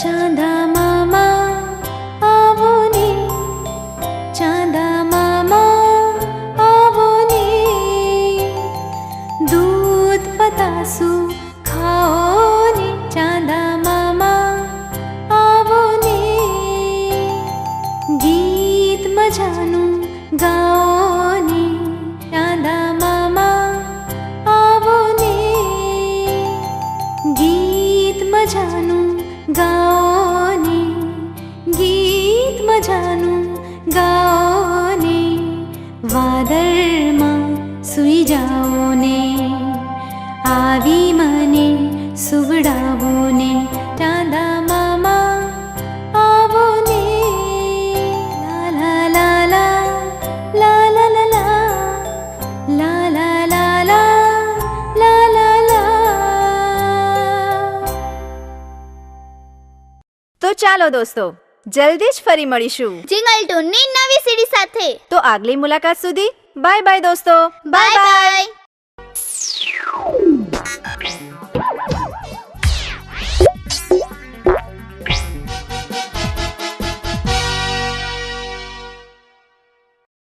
ચાંદા મામા આવો ને, ચાંદા મામા આવો ને, દૂધ પતાસું ખાઓ ને, ચાંદા મામા આવો ને, ગીત મજાનું ગાઓ ને, ચાંદા મામા આવો ને, ગીત મજાનું ગાઓ ને, ગીત મજાનું ગાઓ ને, વાદળમાં સૂઈ જાઓ ને, આવી મને સુવડાવો ને, ચાંદા મામા આવો ને, લા લા લા લા લા લા લા લા લા લા લા લા લા. તો ચાલો દોસ્તો, જલ્દી જ ફરી મળીશું જિંગલ ટૂનની નવી સીડી સાથે. તો આગલી મુલાકાત સુધી બાય બાય દોસ્તો. Bye bye.